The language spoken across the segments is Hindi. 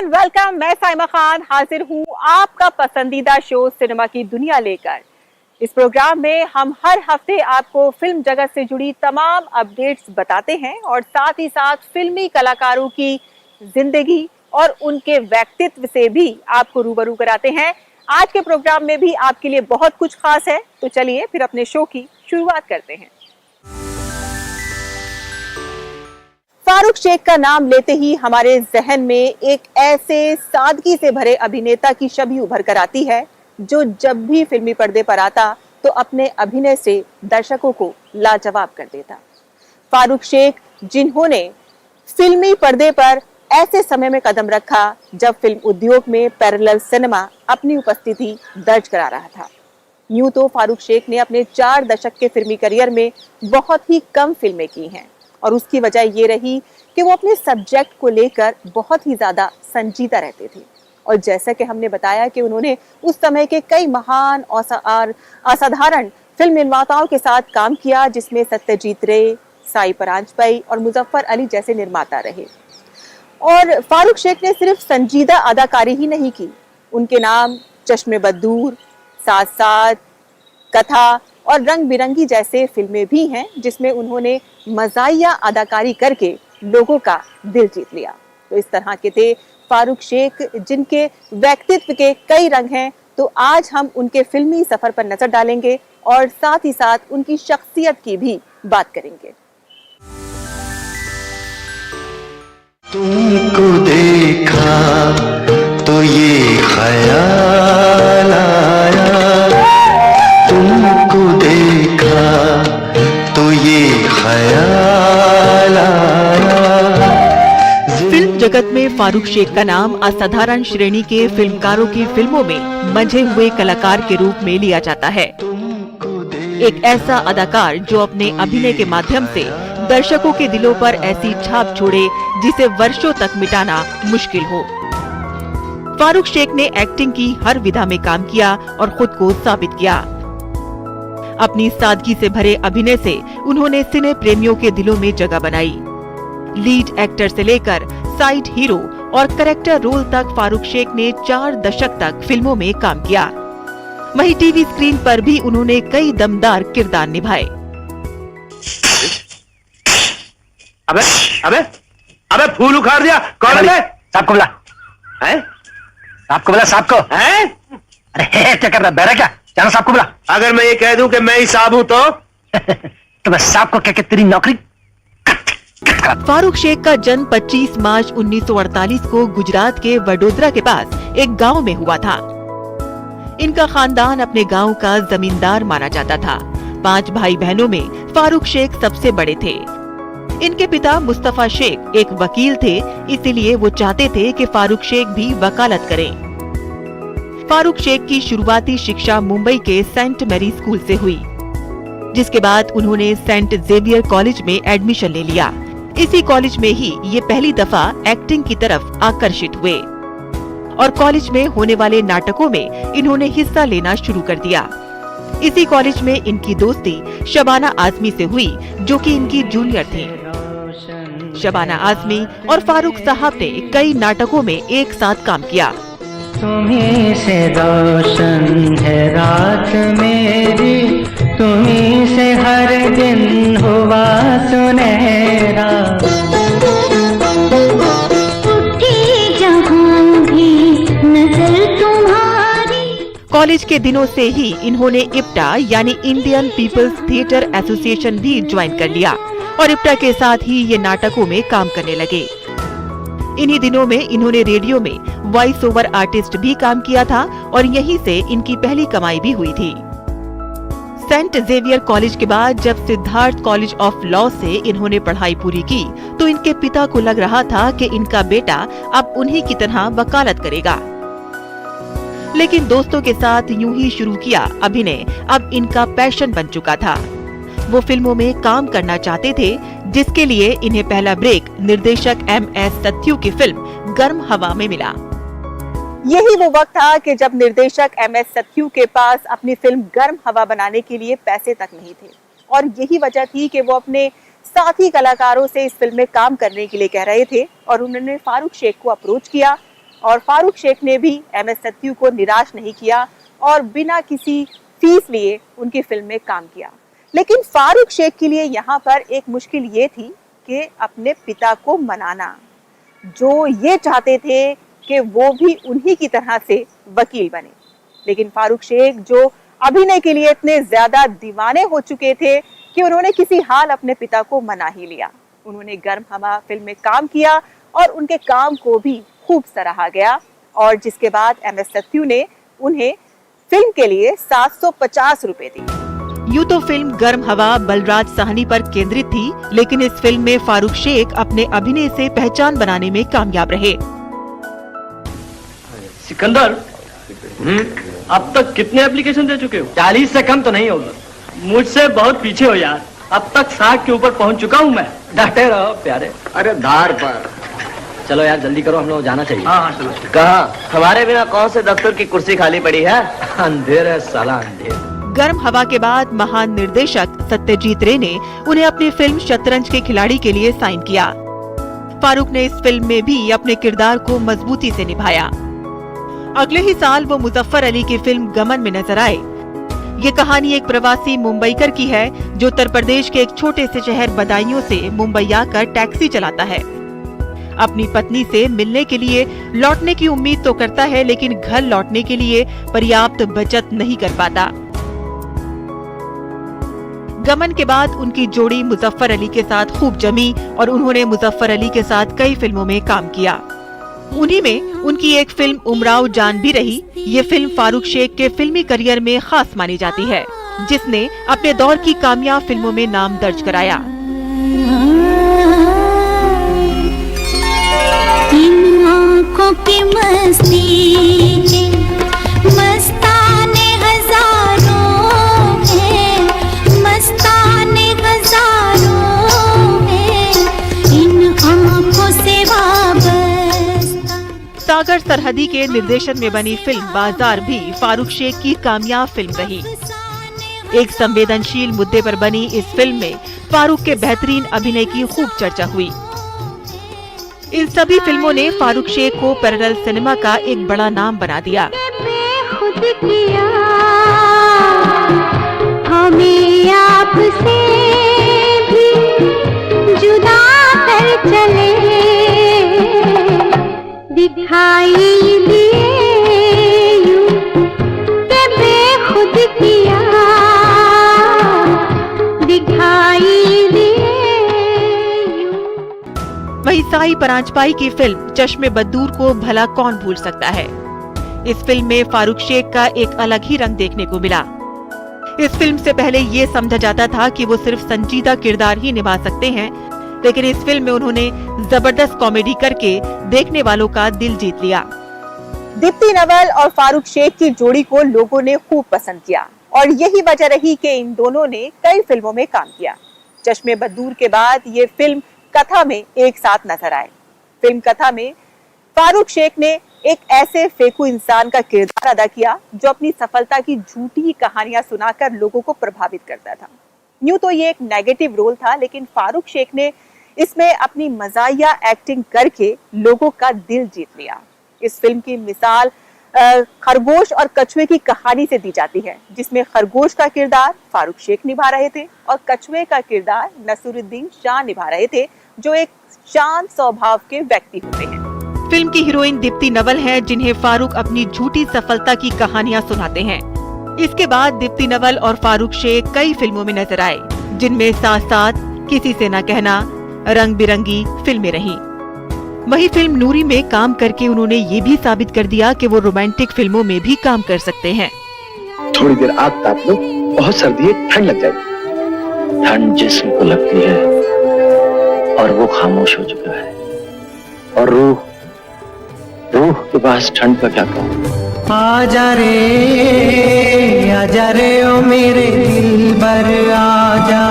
Everyone, welcome. मैं साइमा खान हाजिर हूँ आपका पसंदीदा शो सिनेमा की दुनिया लेकर। इस प्रोग्राम में हम हर हफ्ते आपको फिल्म जगत से जुड़ी तमाम अपडेट्स बताते हैं और साथ ही साथ फिल्मी कलाकारों की जिंदगी और उनके व्यक्तित्व से भी आपको रूबरू कराते हैं। आज के प्रोग्राम में भी आपके लिए बहुत कुछ खास है, तो चलिए फिर अपने शो की शुरुआत करते हैं। फारूक शेख का नाम लेते ही हमारे जहन में एक ऐसे सादगी से भरे अभिनेता की छवि उभर कर आती है जो जब भी फिल्मी पर्दे पर आता तो अपने अभिनय से दर्शकों को लाजवाब कर देता। फारूक शेख, जिन्होंने फिल्मी पर्दे पर ऐसे समय में कदम रखा जब फिल्म उद्योग में पैरेलल सिनेमा अपनी उपस्थिति दर्ज करा रहा था। यूं तो फारूक शेख ने अपने 4 दशक के फिल्मी करियर में बहुत ही कम फिल्में की हैं और उसकी वजह ये रही कि वो अपने सब्जेक्ट को लेकर बहुत ही ज्यादा संजीदा रहते थे। और जैसा कि हमने बताया कि उन्होंने उस समय के कई महान और असाधारण फिल्म निर्माताओं के साथ काम किया, जिसमें सत्यजीत रे, साई परांजपे और मुजफ्फर अली जैसे निर्माता रहे। और फारूक शेख ने सिर्फ संजीदा अदाकारी ही नहीं की, उनके नाम चश्मे बदूर, साथ साथ, कथा और रंग बिरंगी जैसे फिल्में भी हैं जिसमें उन्होंने मज़ाहिया अदाकारी करके लोगों का दिल जीत लिया। तो इस तरह के थे फारूक शेख, जिनके व्यक्तित्व के कई रंग हैं। तो आज हम उनके फिल्मी सफर पर नजर डालेंगे और साथ ही साथ उनकी शख्सियत की भी बात करेंगे। तुमको देखा तो ये ख्याल आया, तुमको देखा तो ये ख्याल आया। फिल्म जगत में फारूक शेख का नाम असाधारण श्रेणी के फिल्मकारों की फिल्मों में मंझे हुए कलाकार के रूप में लिया जाता है। एक ऐसा अदाकार जो अपने अभिनय के माध्यम से दर्शकों के दिलों पर ऐसी छाप छोड़े जिसे वर्षों तक मिटाना मुश्किल हो। फारूक शेख ने एक्टिंग की हर विधा में काम किया और खुद को साबित किया। अपनी सादगी से भरे अभिनय से उन्होंने सिने प्रेमियों के दिलों में जगह बनाई। लीड एक्टर से लेकर साइड हीरो और कैरेक्टर रोल तक फारूक शेख ने 4 दशक तक फिल्मों में काम किया। वहीं टीवी स्क्रीन पर भी उन्होंने कई दमदार किरदार निभाए। अबे अबे अबे फूल उखाड़ दिया। कौन है? साहब को बुला। हैं? साहब को बुला, साहब को। हैं? अरे क्या कर रहा, बहरा क्या? जानो साहब को बुला। अगर मैं ये कह दूं कि मैं ही साहब हूं तो मैं साहब को कह के तेरी नौकरी। फारूक शेख का जन्म 25 मार्च 1948 को गुजरात के वडोदरा के पास एक गांव में हुआ था। इनका खानदान अपने गांव का जमींदार माना जाता था। 5 भाई बहनों में फारूक शेख सबसे बड़े थे। इनके पिता मुस्तफा शेख एक वकील थे, इसीलिए वो चाहते थे कि फारूक शेख भी वकालत करें। फारूक शेख की शुरुआती शिक्षा मुंबई के सेंट मैरी स्कूल से हुई, जिसके बाद उन्होंने सेंट जेवियर कॉलेज में एडमिशन ले लिया। इसी कॉलेज में ही ये पहली दफा एक्टिंग की तरफ आकर्षित हुए और कॉलेज में होने वाले नाटकों में इन्होंने हिस्सा लेना शुरू कर दिया। इसी कॉलेज में इनकी दोस्ती शबाना आजमी से हुई, जो कि इनकी जूनियर थी। शबाना आजमी और फारूक साहब ने कई नाटकों में एक साथ काम किया। तुम्हीं से रोशन है रात मेरी, तुम्हीं से हर दिन हुआ सुनहरा। उठी जहाँ भी नजर तुम्हारी। कॉलेज के दिनों से ही इन्होंने इप्टा यानी इंडियन पीपल्स थिएटर एसोसिएशन भी ज्वाइन कर लिया और इप्टा के साथ ही ये नाटकों में काम करने लगे। इन्हीं दिनों में इन्होंने रेडियो में वॉइस ओवर आर्टिस्ट भी काम किया था और यहीं से इनकी पहली कमाई भी हुई थी। सेंट जेवियर कॉलेज के बाद जब सिद्धार्थ कॉलेज ऑफ लॉ से इन्होंने पढ़ाई पूरी की तो इनके पिता को लग रहा था कि इनका बेटा अब उन्हीं की तरह वकालत करेगा। लेकिन दोस्तों के साथ यूं ही शुरू किया अभिनय अब इनका पैशन बन चुका था। वो फिल्मों में काम करना चाहते थे, जिसके लिए इन्हें पहला ब्रेक निर्देशक MS सत्यू की फिल्म गर्म हवा में मिला। यही वो वक्त था कि जब निर्देशक MS सत्यू के पास अपनी फिल्म गर्म हवा बनाने के लिए पैसे तक नहीं थे और यही वजह थी कि वो अपने साथी कलाकारों से इस फिल्म में काम करने के लिए कह रहे थे और उन्होंने फारूक शेख को अप्रोच किया और फारूक शेख ने भी एमएस सत्यू को निराश नहीं किया और बिना किसी फीस लिए उनकी फिल्म में काम किया। लेकिन फारूक शेख के लिए यहाँ पर एक मुश्किल ये थी कि अपने पिता को मनाना, जो ये चाहते थे कि वो भी उन्हीं की तरह से वकील बने। लेकिन फारूक शेख जो अभिनय के लिए इतने ज्यादा दीवाने हो चुके थे कि उन्होंने किसी हाल अपने पिता को मना ही लिया। उन्होंने गर्म हवा फिल्म में काम किया और उनके काम को भी खूब सराहा गया और जिसके बाद एमएस सत्यू ने उन्हें फिल्म के लिए 750 रुपए दिए। यूं तो फिल्म गर्म हवा बलराज साहनी पर केंद्रित थी, लेकिन इस फिल्म में फारूक शेख अपने अभिनय से पहचान बनाने में कामयाब रहे। सिकंदर, अब तक कितने एप्लीकेशन दे चुके हो? 40 से कम तो नहीं होगा। मुझसे बहुत पीछे हो यार, अब तक 60 के ऊपर पहुंच चुका हूं मैं। डटे रहो प्यारे। अरे धार पर। चलो यार जल्दी करो, हम लोग जाना चाहिए। हाँ चलो। कहाँ? हमारे बिना कौन से दफ्तर की कुर्सी खाली पड़ी है? अंधेर है साला अंधेर। गर्म हवा के बाद महान निर्देशक सत्यजीत रे ने उन्हें अपनी फिल्म शतरंज के खिलाड़ी के लिए साइन किया। फारूक ने इस फिल्म में भी अपने किरदार को मजबूती से निभाया। अगले ही साल वो मुजफ्फर अली की फिल्म गमन में नजर आए। ये कहानी एक प्रवासी मुंबईकर की है जो उत्तर प्रदेश के एक छोटे से शहर बदायूं से मुंबई आकर टैक्सी चलाता है। अपनी पत्नी से मिलने के लिए लौटने की उम्मीद तो करता है, लेकिन घर लौटने के लिए पर्याप्त बचत नहीं कर पाता। गमन के बाद उनकी जोड़ी मुजफ्फर अली के साथ खूब जमी और उन्होंने मुजफ्फर अली के साथ कई फिल्मों में काम किया। उन्हीं में उनकी एक फिल्म उमराव जान भी रही। ये फिल्म फारूक शेख के फिल्मी करियर में खास मानी जाती है, जिसने अपने दौर की कामयाब फिल्मों में नाम दर्ज कराया। इन आँखों की मस्ती के मस्ताने हजारों हैं, मस्ताने हजारों हैं, इन आँखों से वाबस्ता। सागर सरहदी के निर्देशन में बनी फिल्म बाजार भी फारूक शेख की कामयाब फिल्म रही। एक संवेदनशील मुद्दे पर बनी इस फिल्म में फारूक के बेहतरीन अभिनय की खूब चर्चा हुई। इन सभी फिल्मों ने फारूक शेख को पैरेलल सिनेमा का एक बड़ा नाम बना दिया। बेखुद किया हमें आपसे भी जुदा कर चले, दिखाई दिए यूं के बेखुद किया, दिखाई दिए यूं। वहीं साई परांजपाई की फिल्म चश्मे बद्दूर को भला कौन भूल सकता है। इस फिल्म में फारूक शेख का एक अलग ही रंग देखने को मिला। इस फिल्म से पहले ये समझा जाता था कि वो सिर्फ संजीदा किरदार ही निभा सकते हैं, लेकिन इस फिल्म में उन्होंने जबरदस्त कॉमेडी करके देखने वालों का दिल जीत लिया। दीप्ति नवल और फारूक शेख की जोड़ी को लोगों ने खूब पसंद किया और यही वजह रही कि इन दोनों ने कई फिल्मों में काम किया। चश्मे बद्दूर के बाद ये फिल्म कथा में एक साथ नजर आए। फिल्म कथा में फारूक शेख ने एक ऐसे फेकू इंसान का किरदार अदा किया जो अपनी सफलता की झूठी कहानियां सुनाकर लोगों को प्रभावित करता था। यूं तो ये एक नेगेटिव रोल था, लेकिन फारूक शेख ने इसमें अपनी मजाहिया एक्टिंग करके लोगों का दिल जीत लिया। इस फिल्म की मिसाल खरगोश और कछुए की कहानी से दी जाती है, जिसमें खरगोश का किरदार फारूक शेख निभा रहे थे और कछुए का किरदार नसीरुद्दीन शाह निभा रहे थे, जो एक शांत स्वभाव के व्यक्ति होते हैं। फिल्म की हीरोइन दीप्ति नवल हैं, जिन्हें फारूक अपनी झूठी सफलता की कहानियां सुनाते हैं। इसके बाद दीप्ति नवल और फारूक शेख कई फिल्मों में नजर आए, जिनमें साथ साथ किसी से न कहना, रंग बिरंगी फिल्में रहीं। वही फिल्म नूरी में काम करके उन्होंने ये भी साबित कर दिया कि वो रोमांटिक फिल्मों में भी काम कर सकते हैं। थोड़ी देर आग ताप लो, बहुत सर्दी है, ठंड लग जाएगी। ठंड जिस्म को लगती है और वो खामोश हो चुका है, और रूह के पास ठंड का क्या कहूँ। आजा रे ओ मेरे दिल भर आजा,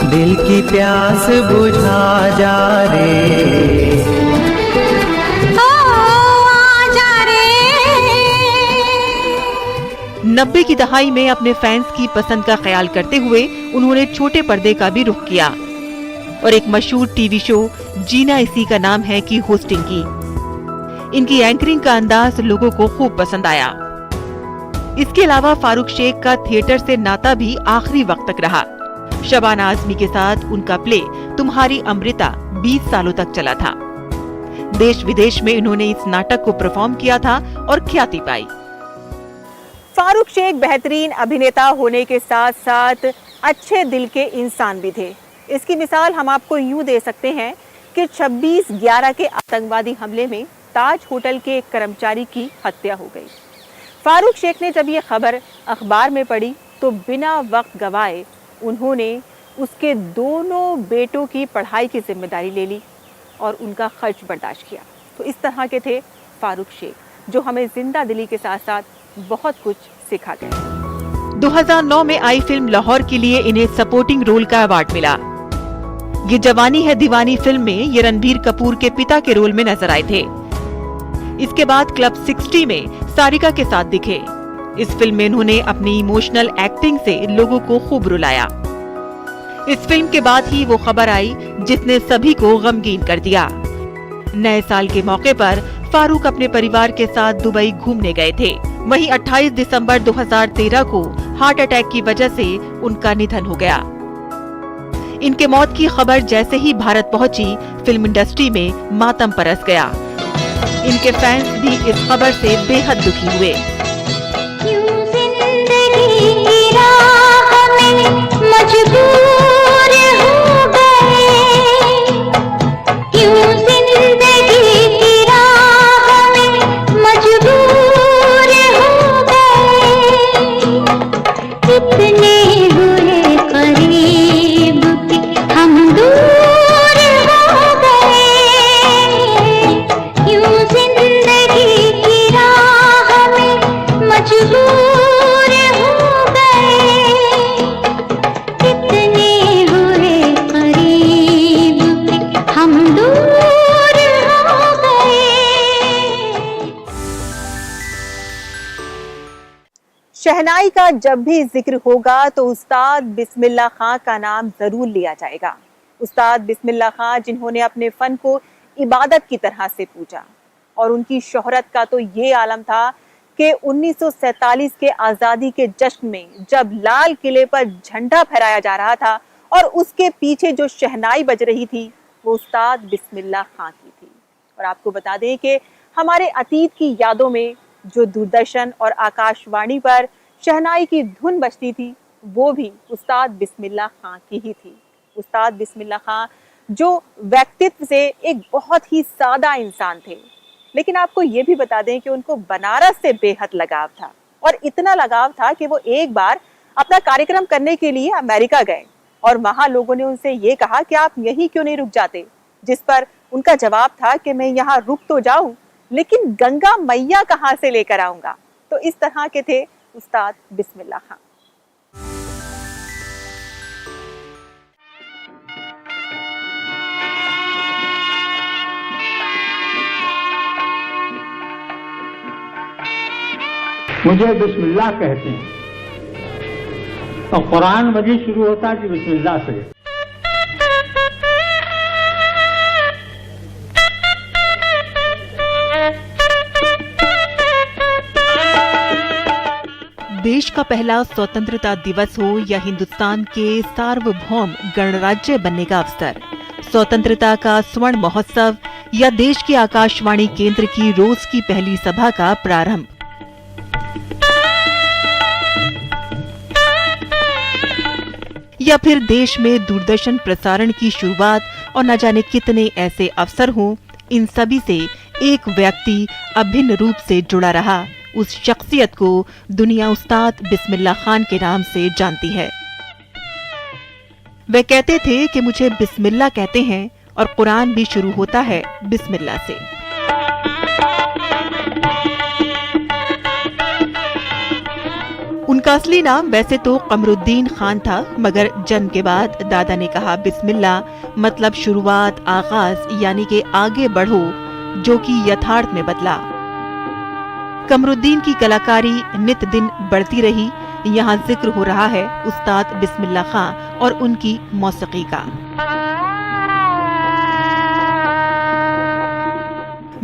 दिल की प्यास बुझा जा रे। 90 की दहाई में अपने फैंस की पसंद का ख्याल करते हुए उन्होंने छोटे पर्दे का भी रुख किया और एक मशहूर टीवी शो जीना इसी का नाम है की होस्टिंग की। इनकी एंकरिंग का अंदाज लोगों को खूब पसंद आया। इसके अलावा फारूक शेख का थिएटर से नाता भी आखिरी वक्त तक रहा। शबाना आजमी के साथ उनका प्ले तुम्हारी अमृता 20 सालों तक चला था। देश विदेश में इन्होंने इस नाटक को परफॉर्म किया था और ख्याति पाई। फारूक शेख बेहतरीन अभिनेता होने के साथ साथ अच्छे दिल के इंसान भी थे। इसकी मिसाल हम आपको यूं दे सकते हैं कि 26/11 के आतंकवादी हमले में ताज होटल के एक कर्मचारी की हत्या हो गई। फारूक शेख ने जब ये खबर अखबार में पढ़ी तो बिना वक्त गवाए उन्होंने उसके दोनों बेटों की पढ़ाई की जिम्मेदारी ले ली और उनका खर्च बर्दाश्त किया। तो इस तरह के थे फारूक शेख, जो हमें जिंदा दिली के साथ साथ बहुत कुछ सिखा गए। 2009 में आई फिल्म लाहौर के लिए इन्हें सपोर्टिंग रोल का अवार्ड मिला। ये जवानी है दीवानी फिल्म में ये रणबीर कपूर के पिता के रोल में नजर आए थे। इसके बाद क्लब 60 में सारिका के साथ दिखे। इस फिल्म में इन्होंने अपनी इमोशनल एक्टिंग से लोगों को खूब रुलाया। इस फिल्म के बाद ही वो खबर आई जिसने सभी को गमगीन कर दिया। नए साल के मौके पर फारूक अपने परिवार के साथ दुबई घूमने गए थे। वहीं 28 दिसंबर 2013 को हार्ट अटैक की वजह से उनका निधन हो गया। इनके मौत की खबर जैसे ही भारत पहुंची, फिल्म इंडस्ट्री में मातम परस गया। इनके फैंस भी इस खबर से बेहद दुखी हुए। शहनाई का जब भी जिक्र होगा तो उस्ताद बिस्मिल्लाह खां का नाम जरूर लिया जाएगा। उस्ताद बिस्मिल्लाह खां जिन्होंने अपने फन को इबादत की तरह से पूजा और उनकी शोहरत का तो ये आलम था कि 1947 के आज़ादी के जश्न में जब लाल किले पर झंडा फहराया जा रहा था और उसके पीछे जो शहनाई बज रही थी वो उस्ताद बिस्मिल्लाह खां की थी। और आपको बता दें कि हमारे अतीत की यादों में जो दूरदर्शन और आकाशवाणी पर शहनाई की धुन बजती थी वो भी उस्ताद बिस्मिल्लाह खां की ही थी। उस्ताद बिस्मिल्लाह खां जो व्यक्तित्व से एक बहुत ही सादा इंसान थे, लेकिन आपको ये भी बता दें कि उनको बनारस से बेहद लगाव था और इतना लगाव था कि वो एक बार अपना कार्यक्रम करने के लिए अमेरिका गए और वहां लोगों ने उनसे ये कहा कि आप यहीं क्यों नहीं रुक जाते, जिस पर उनका जवाब था कि मैं यहाँ रुक तो जाऊं लेकिन गंगा मैया कहां से लेकर आऊंगा। तो इस तरह के थे उस्ताद बिस्मिल्लाह खां। मुझे बिस्मिल्लाह कहते हैं और कुरान मजीद शुरू होता है कि बिस्मिल्लाह से। देश का पहला स्वतंत्रता दिवस हो या हिंदुस्तान के सार्वभौम गणराज्य बनने का अवसर, स्वतंत्रता का स्वर्ण महोत्सव या देश के आकाशवाणी केंद्र की रोज की पहली सभा का प्रारंभ, या फिर देश में दूरदर्शन प्रसारण की शुरुआत और न जाने कितने ऐसे अवसर हों, इन सभी से एक व्यक्ति अभिन्न रूप से जुड़ा रहा। उस शख्सियत को दुनिया उस्ताद बिस्मिल्लाह खान के नाम से जानती है। वे कहते थे कि मुझे बिस्मिल्लाह कहते हैं और कुरान भी शुरू होता है बिस्मिल्लाह से। उनका असली नाम वैसे तो कमरुद्दीन खान था, मगर जन्म के बाद दादा ने कहा बिस्मिल्लाह मतलब शुरुआत, आगाज, यानी कि आगे बढ़ो, जो कि यथार्थ में बदला। कमरुद्दीन की कलाकारी नित दिन बढ़ती रही। यहाँ जिक्र हो रहा है उस्ताद बिस्मिल्लाह खां और उनकी मौसीकी का।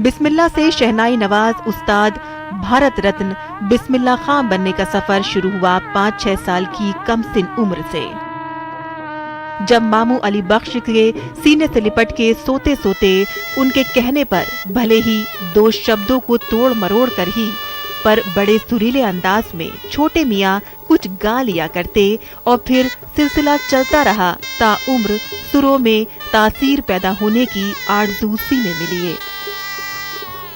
बिस्मिल्लाह से शहनाई नवाज उस्ताद भारत रत्न बिस्मिल्लाह खां बनने का सफर शुरू हुआ 5-6 साल की कम सिन उम्र से। जब मामू अली बख्श के सीने से लिपट के सोते सोते उनके कहने पर भले ही 2 शब्दों को तोड़ मरोड़ कर ही पर बड़े सुरीले अंदाज में छोटे मियाँ कुछ गा लिया करते और फिर सिलसिला चलता रहा ता उम्र सुरों में तासीर पैदा होने की आरज़ू सीने में लिए।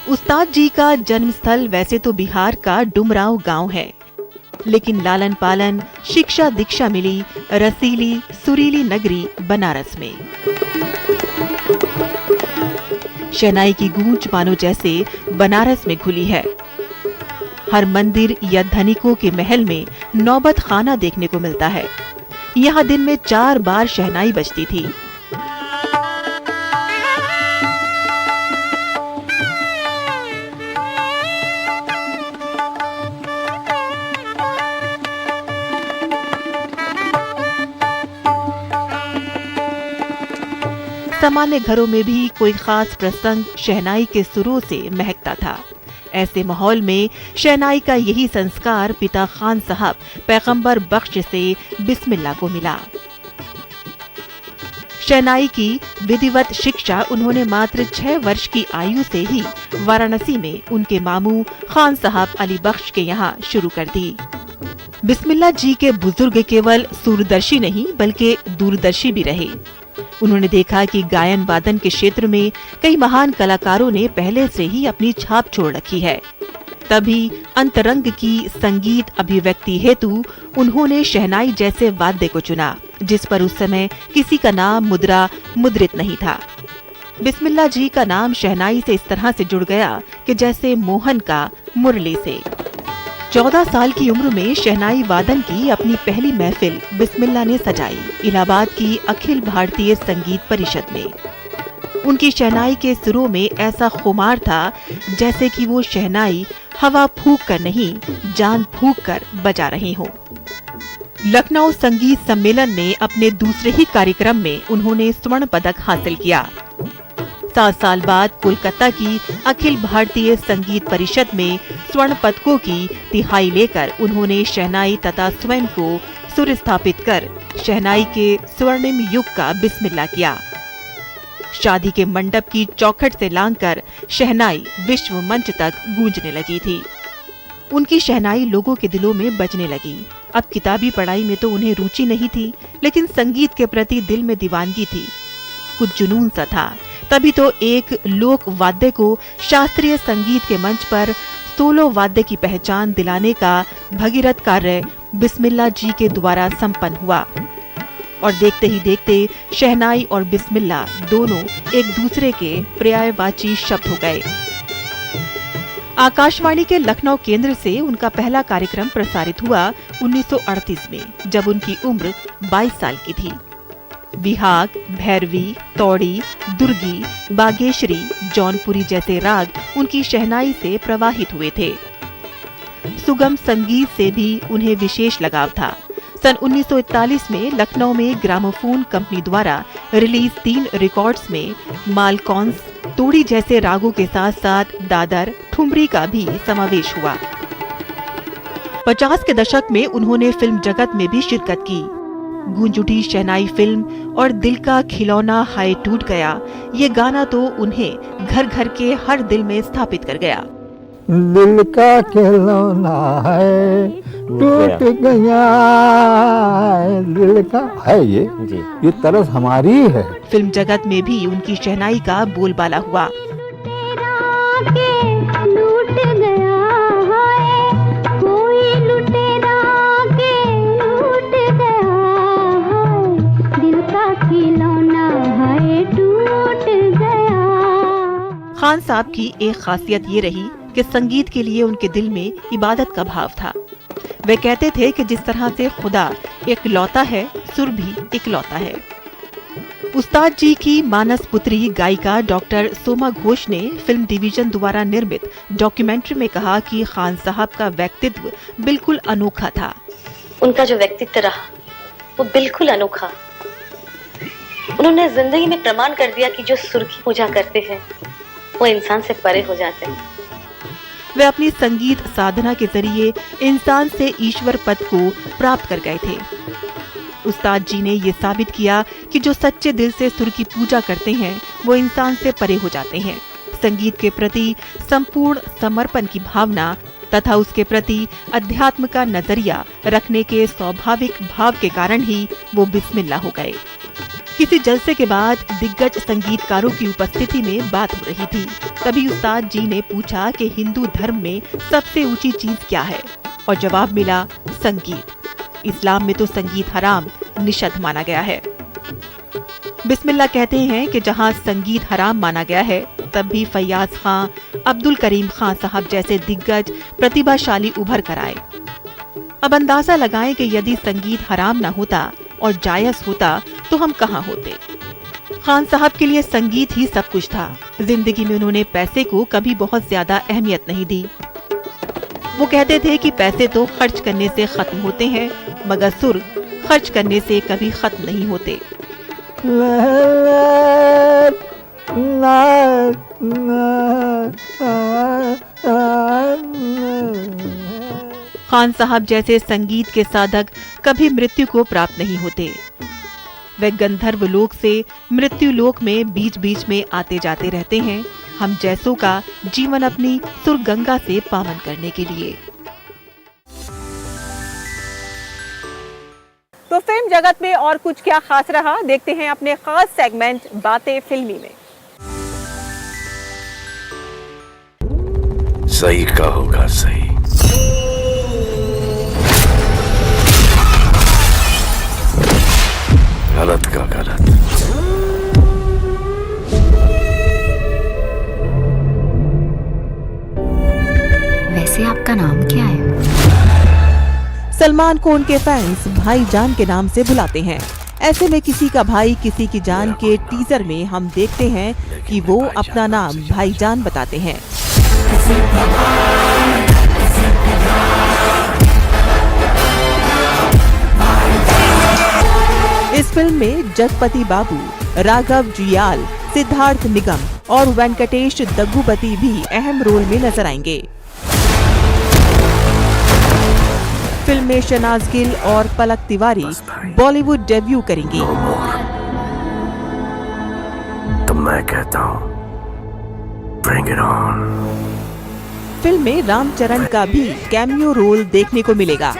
उस्ताद जी का जन्म स्थल वैसे तो बिहार का डुमरांव गांव है, लेकिन लालन पालन शिक्षा दीक्षा मिली रसीली सुरीली नगरी बनारस में। शहनाई की गूंज मानो जैसे बनारस में घुली है। हर मंदिर या धनिकों के महल में नौबत खाना देखने को मिलता है। यहाँ दिन में 4 बार शहनाई बजती थी। सामान्य घरों में भी कोई खास प्रसंग शहनाई के सुरों से महकता था। ऐसे माहौल में शहनाई का यही संस्कार पिता खान साहब पैगंबर बख्श से बिस्मिल्लाह को मिला। शहनाई की विधिवत शिक्षा उन्होंने मात्र 6 वर्ष की आयु से ही वाराणसी में उनके मामू खान साहब अली बख्श के यहाँ शुरू कर दी। बिस्मिल्लाह जी के बुजुर्ग केवल सूरदर्शी नहीं बल्कि दूरदर्शी भी रहे। उन्होंने देखा कि गायन वादन के क्षेत्र में कई महान कलाकारों ने पहले से ही अपनी छाप छोड़ रखी है। तभी अंतरंग की संगीत अभिव्यक्ति हेतु उन्होंने शहनाई जैसे वाद्य को चुना, जिस पर उस समय किसी का नाम मुद्रित नहीं था। बिस्मिल्लाह जी का नाम शहनाई से इस तरह से जुड़ गया कि जैसे मोहन का मुरली से। 14 साल की उम्र में शहनाई वादन की अपनी पहली महफिल बिस्मिल्लाह ने सजाई इलाहाबाद की अखिल भारतीय संगीत परिषद में। उनकी शहनाई के सुरों में ऐसा खुमार था जैसे कि वो शहनाई हवा फूंक कर नहीं जान फूंक कर बजा रही हो। लखनऊ संगीत सम्मेलन में अपने दूसरे ही कार्यक्रम में उन्होंने स्वर्ण पदक हासिल किया। 7 साल बाद कोलकाता की अखिल भारतीय संगीत परिषद में स्वर्ण पदकों की तिहाई लेकर उन्होंने शहनाई तथा स्वयं को सुर स्थापित कर शहनाई के स्वर्णिम युग का बिस्मिल्लाह किया। शादी के मंडप की चौखट से लांघकर शहनाई विश्व मंच तक गूंजने लगी थी। उनकी शहनाई लोगों के दिलों में बजने लगी। अब किताबी पढ़ाई में तो उन्हें रुचि नहीं थी, लेकिन संगीत के प्रति दिल में दीवानगी थी, कुछ जुनून सा था। तभी तो एक लोक वाद्य को शास्त्रीय संगीत के मंच पर सोलो वाद्य की पहचान दिलाने का भगीरथ कार्य बिस्मिल्लाह जी के द्वारा संपन्न हुआ। और देखते ही देखते शहनाई और बिस्मिल्लाह दोनों एक दूसरे के पर्यायवाची शब्द हो गए। आकाशवाणी के लखनऊ केंद्र से उनका पहला कार्यक्रम प्रसारित हुआ 1938 में, जब उनकी उम्र 22 साल की थी। विहाग, भैरवी, तौड़ी, दुर्गी, बागेश्वरी, जौनपुरी जैसे राग उनकी शहनाई से प्रवाहित हुए थे। सुगम संगीत से भी उन्हें विशेष लगाव था। सन 1941 में लखनऊ में ग्रामोफोन कंपनी द्वारा रिलीज 3 रिकॉर्ड्स में मालकौंस, तोड़ी जैसे रागों के साथ साथ दादर, ठुमरी का भी समावेश हुआ। 50 के दशक में उन्होंने फिल्म जगत में भी शिरकत की। गूंज उठी शहनाई फिल्म और दिल का खिलौना हाय टूट गया, ये गाना तो उन्हें घर घर के हर दिल में स्थापित कर गया। दिल का खिलौना है टूट गया, दिल का है ये तरस हमारी है। फिल्म जगत में भी उनकी शहनाई का बोलबाला हुआ। खान साहब की एक खासियत ये रही कि संगीत के लिए उनके दिल में इबादत का भाव था। वे कहते थे कि जिस तरह से खुदा एक लौता है, सुर भी एक लौता है। उस्ताद जी की मानस पुत्री गायिका डॉक्टर सोमा घोष ने फिल्म डिवीजन द्वारा निर्मित डॉक्यूमेंट्री में कहा कि खान साहब का व्यक्तित्व बिल्कुल अनोखा था। उनका जो व्यक्तित्व रहा वो बिल्कुल अनोखा। उन्होंने जिंदगी में प्रमाण कर दिया कि जो सुर की पूजा करते हैं वो इंसान से परे हो जाते हैं। वे अपनी संगीत साधना के जरिए इंसान से ईश्वर पद को प्राप्त कर गए थे। उस्ताद जी ने ये साबित किया कि जो सच्चे दिल से सुर की पूजा करते हैं वो इंसान से परे हो जाते हैं। संगीत के प्रति संपूर्ण समर्पण की भावना तथा उसके प्रति अध्यात्म का नजरिया रखने के स्वाभाविक भाव के कारण ही वो बिस्मिल्लाह हो गए। किसी जलसे के बाद दिग्गज संगीतकारों की उपस्थिति में बात हो रही थी। तभी उस्ताद जी ने पूछा कि हिंदू धर्म में सबसे ऊंची चीज क्या है, और जवाब मिला संगीत। इस्लाम में तो संगीत हराम निषिद्ध माना गया है। बिस्मिल्लाह कहते हैं कि जहां संगीत हराम माना गया है, तब भी फैयाज खां, अब्दुल करीम खां साहब जैसे दिग्गज प्रतिभाशाली उभर कर आए। अब अंदाजा लगाएं कि यदि संगीत हराम न होता और जायज होता तो हम कहां होते। खान साहब के लिए संगीत ही सब कुछ था। जिंदगी में उन्होंने पैसे को कभी बहुत ज्यादा अहमियत नहीं दी। वो कहते थे कि पैसे तो खर्च करने से खत्म होते हैं, मगर सुर खर्च करने से कभी खत्म नहीं होते। खान साहब जैसे संगीत के साधक कभी मृत्यु को प्राप्त नहीं होते। वे गंधर्व लोक से मृत्यु लोक में बीच बीच में आते जाते रहते हैं, हम जैसों का जीवन अपनी सुर गंगा से पावन करने के लिए। तो फिल्म जगत में और कुछ क्या खास रहा, देखते हैं अपने खास सेगमेंट बातें फिल्मी में। सही का होगा सही, गलत का गलत। वैसे आपका नाम क्या है? सलमान को उनके फैंस भाईजान के नाम से बुलाते हैं। ऐसे में किसी का भाई किसी की जान के टीजर में हम देखते हैं कि वो अपना नाम भाईजान बताते हैं। इस फिल्म में जगपति बाबू, राघव जुयाल, सिद्धार्थ निगम और वेंकटेश दग्गुबती भी अहम रोल में नजर आएंगे। फिल्म में शहनाज गिल और पलक तिवारी बॉलीवुड डेब्यू करेंगी। तो मैं कहता हूँ Bring it on। फिल्म में रामचरण का भी कैमियो रोल देखने को मिलेगा।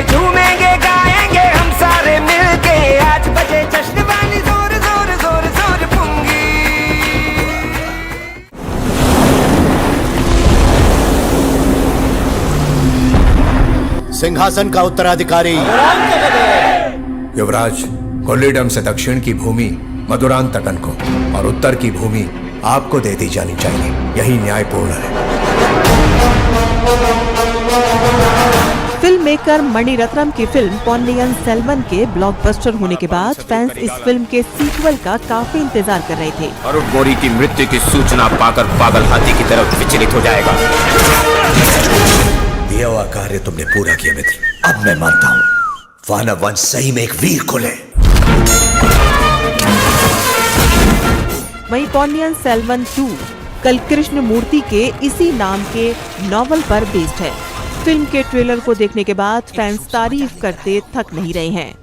झूमेंगे गाएंगे हम सारे मिलके, आज बजे जश्न वाली जोर जोर जोर जोर पूंगी। सिंहासन का उत्तराधिकारी युवराज, कोल्लीडम से दक्षिण की भूमि मधुरान तटन को और उत्तर की भूमि आपको दे दी जानी चाहिए, यही न्यायपूर्ण है। फिल्म मेकर मणिरत्नम की फिल्म पोन्नियिन सेल्वन के ब्लॉकबस्टर होने के बाद फैंस इस फिल्म के सीक्वल का काफी इंतजार कर रहे थे। अरुण गौरी की मृत्यु की सूचना पाकर पागल हाथी की तरफ विचलित हो जाएगा। दिया हुआ कार्य तुमने पूरा किया मित्र, अब मैं मानता हूँ वानर वंश सही में एक वीर कुल है। वहीं पोन्नियिन सेल्वन 2 कल कृष्ण मूर्ति के इसी नाम के नॉवल पर बेस्ड है। फिल्म के ट्रेलर को देखने के बाद फैंस तारीफ करते थक नहीं रहे हैं।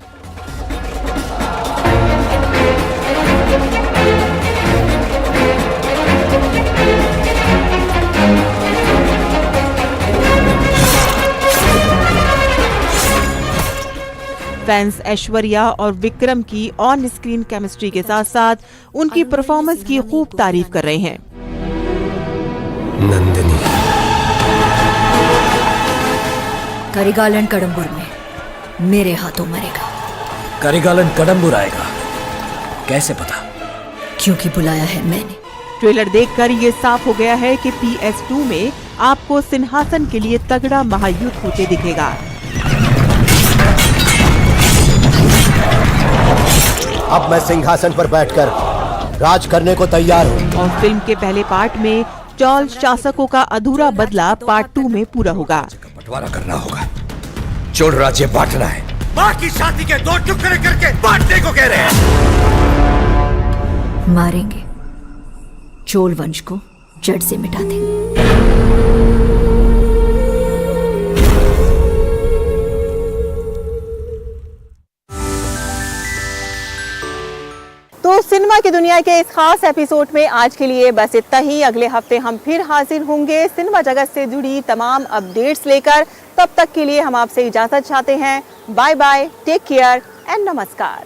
फैंस ऐश्वर्या और विक्रम की ऑन स्क्रीन केमिस्ट्री के साथ साथ उनकी परफॉर्मेंस की खूब तारीफ कर रहे हैं। नंदिनी करिगालन कडम्बुर में मेरे हाथों मरेगा। करिगालन कडम्बुर आएगा, कैसे पता? क्योंकि बुलाया है मैंने। ट्रेलर देखकर ये साफ हो गया है कि PS2 में आपको सिंहासन के लिए तगड़ा महायुद्ध होते दिखेगा। अब मैं सिंहासन पर बैठकर राज करने को तैयार हूँ। और फिल्म के पहले पार्ट में चौल शासकों का अधूरा बदला पार्ट 2 में पूरा होगा। बंटवारा करना होगा, चोल राज्य बांटना है, माँ की शादी के 2 टुकड़े करके बांटने को कह रहे हैं। मारेंगे, चोल वंश को जड़ से मिटा देंगे। तो सिनेमा की दुनिया के इस खास एपिसोड में आज के लिए बस इतना ही। अगले हफ्ते हम फिर हाजिर होंगे सिनेमा जगत से जुड़ी तमाम अपडेट्स लेकर। तब तक के लिए हम आपसे इजाजत चाहते हैं। Bye bye, take care and नमस्कार।